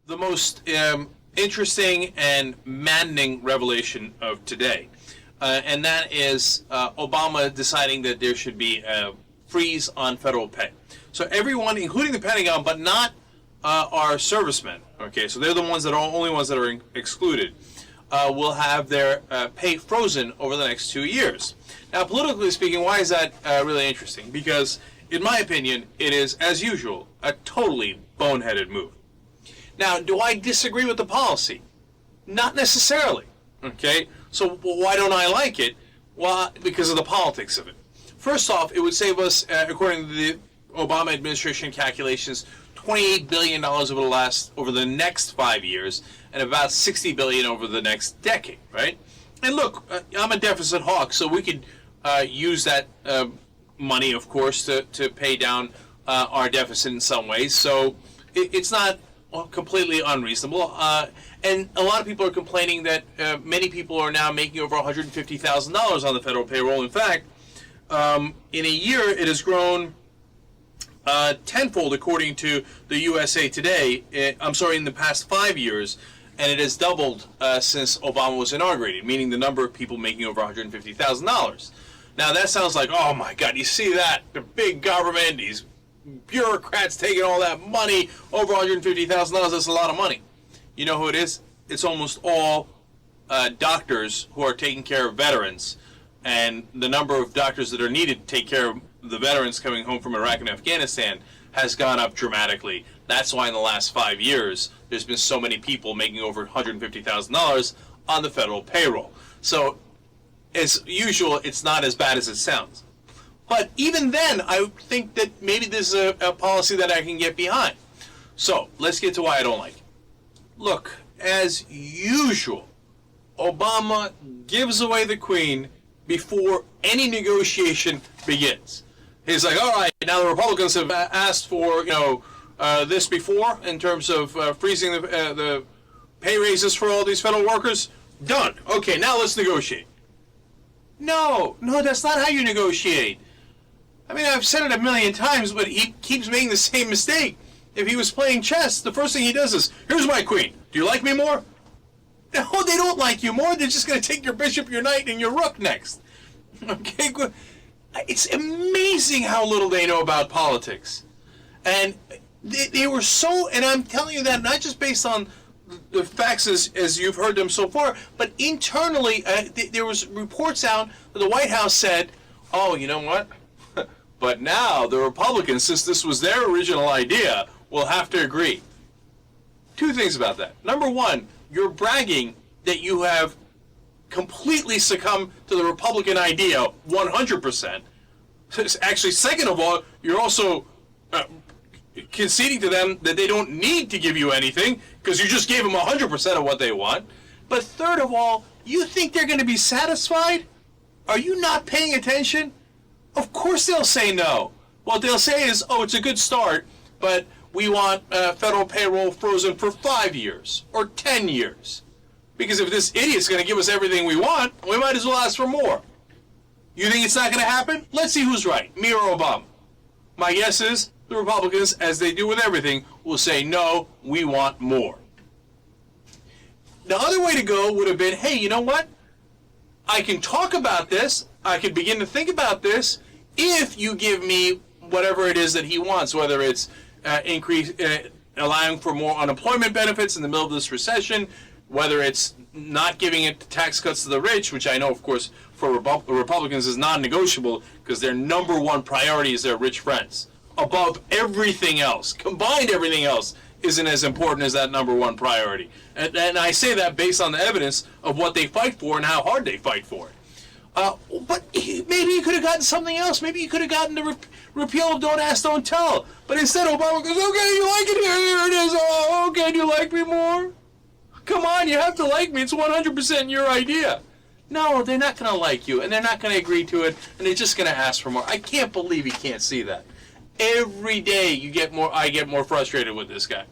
the most interesting and maddening revelation of today. And that is Obama deciding that there should be a freeze on federal pay. So everyone, including the Pentagon, but not our servicemen, okay, so they're the ones that are only ones that are excluded, will have their pay frozen over the next 2 years. Now, politically speaking, why is that really interesting? Because, in my opinion, it is, as usual, a totally boneheaded move. Now, do I disagree with the policy? Not necessarily, okay? So why don't I like it? Well, because of the politics of it. First off, it would save us, according to the Obama administration calculations, $28 billion over the next 5 years, and about $60 billion over the next decade, right? And look, I'm a deficit hawk, so we could use that money, of course, to pay down our deficit in some ways. So it's not completely unreasonable. And a lot of people are complaining that many people are now making over $150,000 on the federal payroll. In fact, in a year, it has grown tenfold, according to the USA Today. In the past 5 years, and it has doubled since Obama was inaugurated, meaning the number of people making over $150,000. Now, that sounds like, oh my God, you see that? The big government, these bureaucrats taking all that money, over $150,000, that's a lot of money. You know who it is? It's almost all doctors who are taking care of veterans, and the number of doctors that are needed to take care of the veterans coming home from Iraq and Afghanistan has gone up dramatically. That's why in the last 5 years, there's been so many people making over $150,000 on the federal payroll. So, as usual, it's not as bad as it sounds. But even then, I think that maybe this is a policy that I can get behind. So, let's get to why I don't like it. Look, as usual, Obama gives away the Queen before any negotiation begins. He's like, all right, now the Republicans have asked for, this before in terms of freezing the pay raises for all these federal workers. Done. Okay, now let's negotiate. No, that's not how you negotiate. I mean, I've said it a million times, but he keeps making the same mistake. If he was playing chess, the first thing he does is, here's my queen. Do you like me more? No, they don't like you more. They're just going to take your bishop, your knight, and your rook next. Okay, good. It's amazing how little they know about politics. And they were so, and I'm telling you that not just based on the facts as you've heard them so far, but internally, there was reports out that the White House said, oh, you know what? But now the Republicans, since this was their original idea, will have to agree. Two things about that. Number one, you're bragging that you have completely succumbed to the Republican idea 100%. Actually, second of all, you're also conceding to them that they don't need to give you anything because you just gave them 100% of what they want. But third of all, you think they're going to be satisfied? Are you not paying attention? Of course they'll say no. What they'll say is, oh, it's a good start, but we want federal payroll frozen for 5 years or 10 years. Because if this idiot's going to give us everything we want, we might as well ask for more. You think it's not going to happen? Let's see who's right, me or Obama. My guess is the Republicans, as they do with everything, will say, no, we want more. The other way to go would have been, hey, you know what? I can talk about this. I can begin to think about this if you give me whatever it is that he wants, whether it's allowing for more unemployment benefits in the middle of this recession, whether it's not giving it tax cuts to the rich, which I know, of course, for Republicans is non-negotiable because their number one priority is their rich friends. Above everything else, combined everything else, isn't as important as that number one priority. And I say that based on the evidence of what they fight for and how hard they fight for it. But maybe you could have gotten something else. Maybe you could have gotten the repeal of Don't Ask, Don't Tell. But instead, Obama goes, okay, you like it? Here it is. Oh, okay, do you like me more? Come on, you have to like me. It's 100% your idea. No, they're not going to like you, and they're not going to agree to it, and they're just going to ask for more. I can't believe he can't see that. Every day I get more frustrated with this guy.